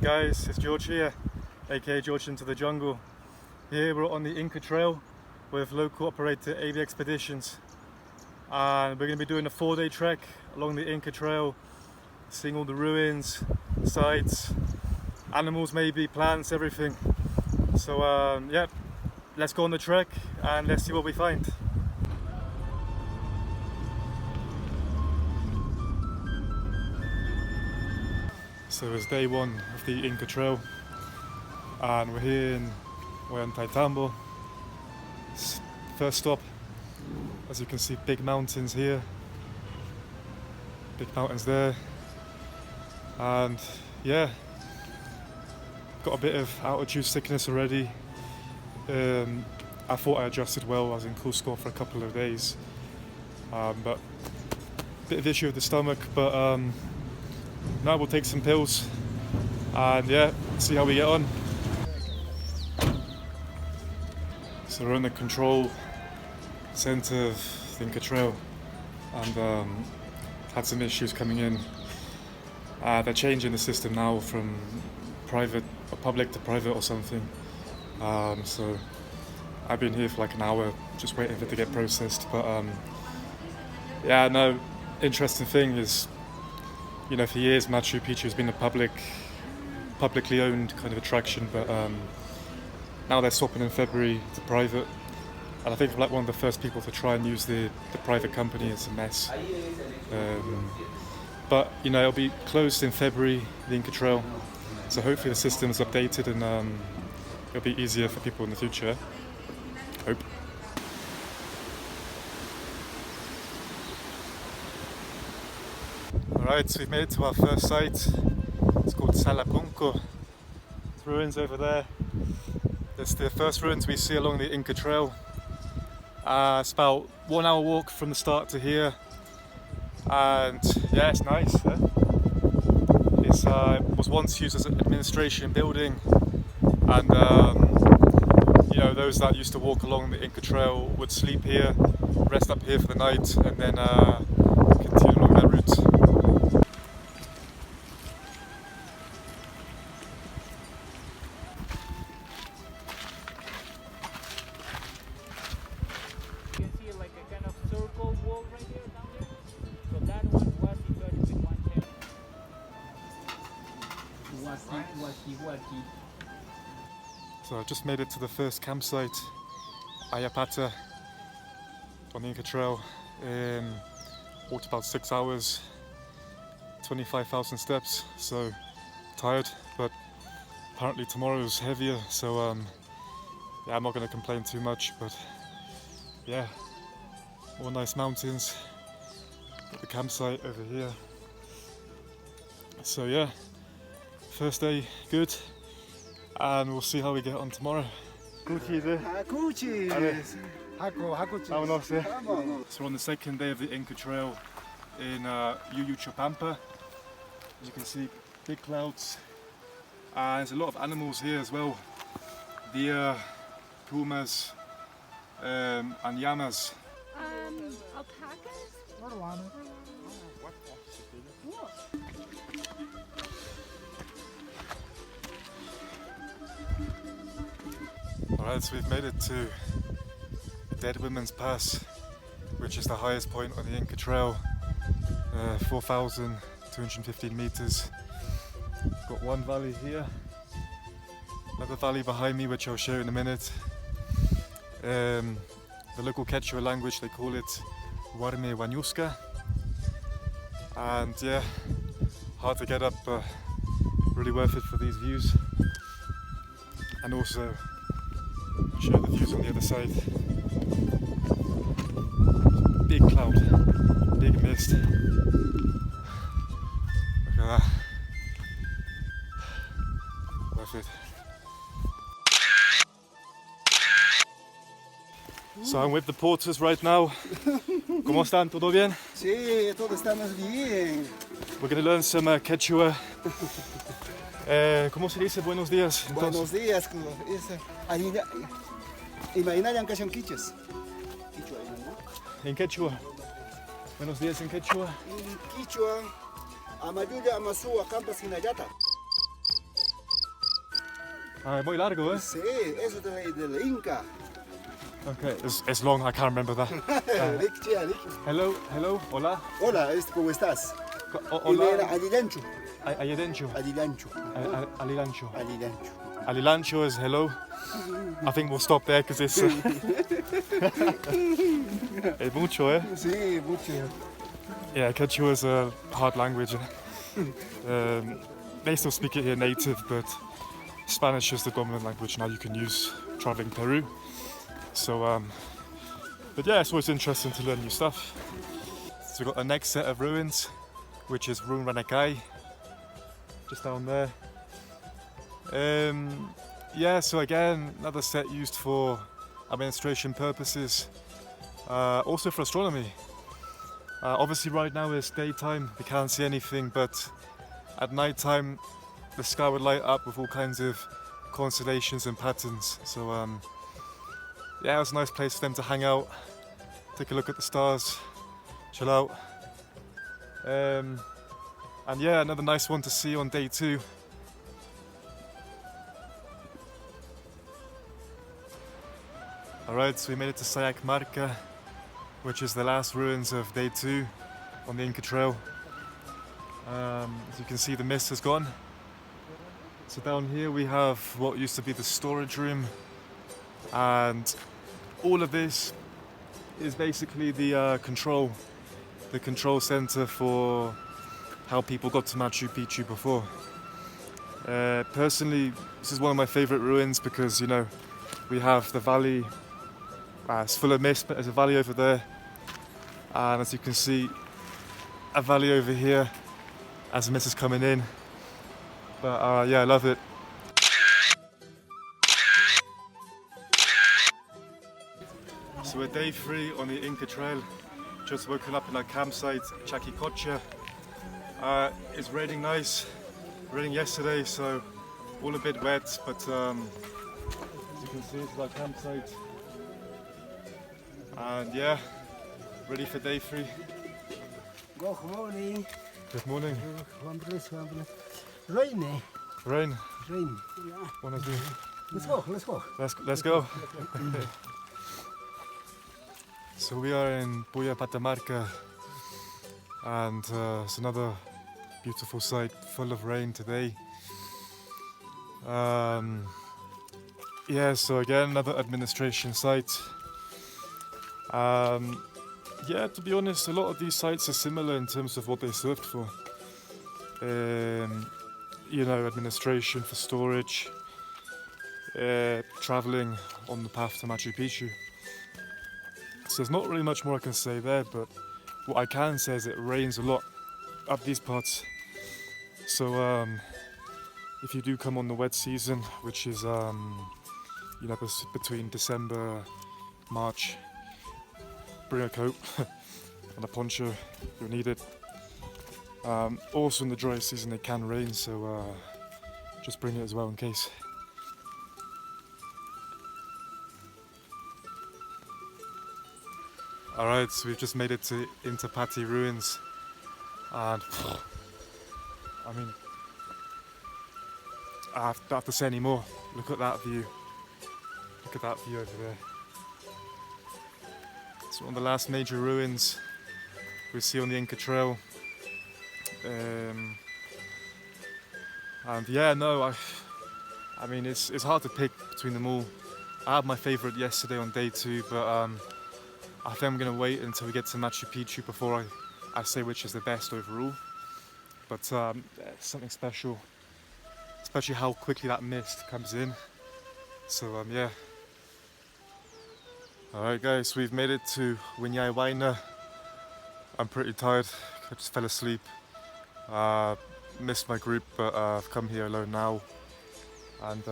guys, it's George here, aka George into the Jungle. Here we're on the Inca Trail with local operator AV Expeditions, and we're going to be doing a 4-day trek along the Inca Trail, seeing all the ruins, sites, animals maybe, plants, everything. So yeah, let's go on the trek and let's see what we find. So it's day one of the Inca Trail, and we're here in Ollantaytambo. First stop, as you can see, big mountains here, big mountains there, and yeah, got a bit of altitude sickness already. I thought I adjusted well. I was in Cusco for a couple of days, but a bit of issue with the stomach, but now we'll take some pills and yeah, see how we get on. So we're in the control center of the Inca Trail, and had some issues coming in. They're changing the system now from private or public to private or something. So I've been here for like an hour just waiting for it to get processed. But yeah, no, interesting thing is, you know, for years Machu Picchu has been a publicly owned kind of attraction, but now they're swapping in February to private, and I think I'm like one of the first people to try and use the private company. It's a mess, but you know, it'll be closed in February, the Inca Trail, so hopefully the system's updated and it'll be easier for people in the future. Hope. Alright, so we've made it to our first site. It's called Salapunco. There's ruins over there. It's the first ruins we see along the Inca Trail. It's about 1 hour walk from the start to here. And yeah, it's nice. It was once used as an administration building. And you know, those that used to walk along the Inca Trail would sleep here, rest up here for the night, and then continue along that route. So I've just made it to the first campsite, Ayapata, on the Inca Trail. Walked about 6 hours, 25,000 steps, so tired, but apparently tomorrow's heavier, so yeah, I'm not going to complain too much, but yeah, all nice mountains, got the campsite over here. So yeah, first day good, and we'll see how we get on tomorrow. Gucci, So we're on the second day of the Inca Trail in Uyuchapampa. As you can see, big clouds. There's a lot of animals here as well. Deer, pumas, and llamas. Alpacas? Alright, so we've made it to the Dead Women's Pass, which is the highest point on the Inca Trail, 4,215 meters. Got one valley here, another valley behind me, which I'll show in a minute. The local Quechua language, they call it Warme Wanyuska, and yeah, hard to get up, but really worth it for these views. And also show the views on the other side. Big cloud, big mist. Look at that. Worth it. So I'm with the porters right now. ¿Cómo están? ¿Todo bien? Sí, todo estamos bien. We're going to learn some Quechua. ¿Cómo se dice buenos días? Entonces? Buenos días. Imaginayan que son quiches. En Quechua. Buenos días en Quechua. En Quichua, Amayuya, Amasú, Acampa, Sinayata. Muy largo, eh? Sí, eso del Inca. Okay, it's long, I can't remember that. Rick, tía, Rick. Hello, hola. Hola, ¿cómo estás? Hola. Era Alilancho. Alilancho. Alilancho. Alilancho. Alilancho. Alilancho is hello. I think we'll stop there because it's es mucho, eh? Sí, mucho. Yeah, Quechua is a hard language. They still speak it here native, but Spanish is the dominant language now you can use traveling Peru. So, but yeah, it's always interesting to learn new stuff. So we've got the next set of ruins, which is Ruin Ranacay, just down there. Yeah, so again, another set used for administration purposes, also for astronomy. Obviously right now it's daytime, we can't see anything, but at night time the sky would light up with all kinds of constellations and patterns. So yeah, it was a nice place for them to hang out, take a look at the stars, chill out. And yeah, another nice one to see on day 2. Alright, so we made it to Sayac Marca, which is the last ruins of day 2 on the Inca Trail. As you can see, the mist has gone. So down here we have what used to be the storage room, and all of this is basically the control center for how people got to Machu Picchu before. Personally, this is one of my favorite ruins because, you know, we have the valley, it's full of mist, but there's a valley over there, and as you can see, a valley over here as the mist is coming in. But yeah, I love it. So we're day 3 on the Inca Trail, just woken up in our campsite, Chaquicocha. It's raining nice, raining yesterday, so all a bit wet, but as you can see, it's our campsite. And yeah, ready for day 3. Good morning. Good morning. Rain, eh? Rain. Rain. Buenos dias. Let's go, let's go. Let's go. So we are in Puya Patamarca, and it's another beautiful site, full of rain today. Yeah, so again, another administration site. Yeah, to be honest, a lot of these sites are similar in terms of what they served for. You know, administration for storage, traveling on the path to Machu Picchu. So there's not really much more I can say there, but what I can say is it rains a lot up these parts. So if you do come on the wet season, which is you know, between December, March, bring a coat and a poncho, you'll need it. Also in the dry season it can rain, so just bring it as well in case. Alright, so we've just made it to Inca Pati ruins, and I mean, I don't have to say any more. Look at that view. Look at that view over there. It's one of the last major ruins we see on the Inca Trail. And yeah, no, I mean, it's hard to pick between them all. I had my favourite yesterday on day 2, but I think I'm going to wait until we get to Machu Picchu before I say which is the best overall. But it's something special, especially how quickly that mist comes in. So yeah. Alright guys, we've made it to Winyai Waina. I'm pretty tired, I just fell asleep. Missed my group, but I've come here alone now. And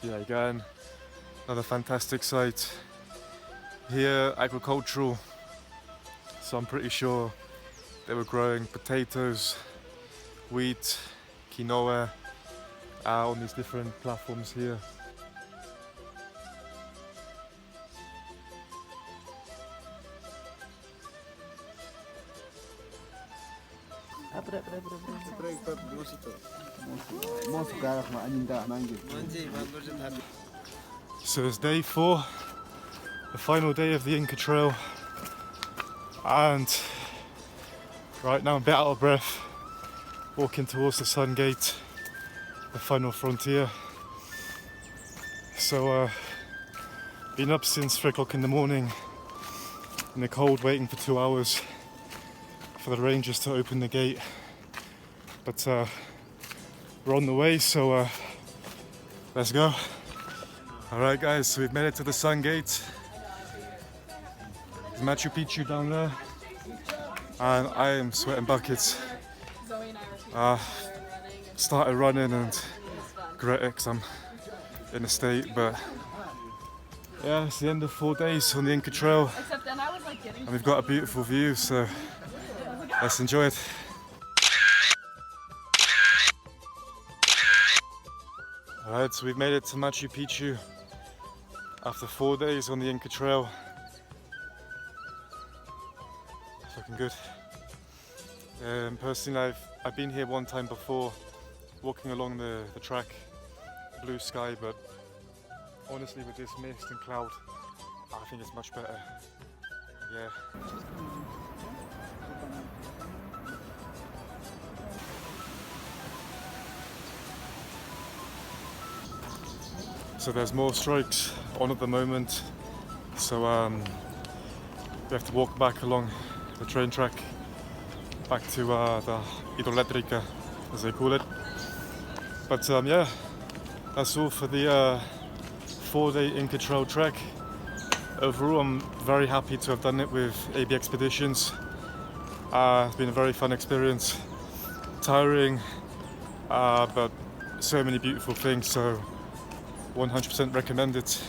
yeah, again, another fantastic site. Here, agricultural, so I'm pretty sure they were growing potatoes, wheat, quinoa on these different platforms here. So it's day 4, the final day of the Inca Trail, and right now I'm a bit out of breath, walking towards the Sun Gate, the final frontier. So been up since 3 o'clock in the morning in the cold, waiting for 2 hours for the rangers to open the gate, but we're on the way, so let's go. Alright guys, so we've made it to the Sun Gate. There's Machu Picchu down there, and I am sweating buckets. Started running and regret it because I'm in a state, but yeah, it's the end of 4 days on the Inca Trail, and we've got a beautiful view, so let's enjoy it. Alright, so we've made it to Machu Picchu after 4 days on the Inca Trail. It's looking good. Personally, I've been here one time before, walking along the track, blue sky, but honestly with this mist and cloud, I think it's much better. Yeah. So there's more strikes on at the moment, so we have to walk back along the train track back to the hidroeléctrica, as they call it. But yeah, that's all for the 4-day Inca Trail trek. Overall, I'm very happy to have done it with AB Expeditions. It's been a very fun experience, tiring, but so many beautiful things, so 100% recommend it.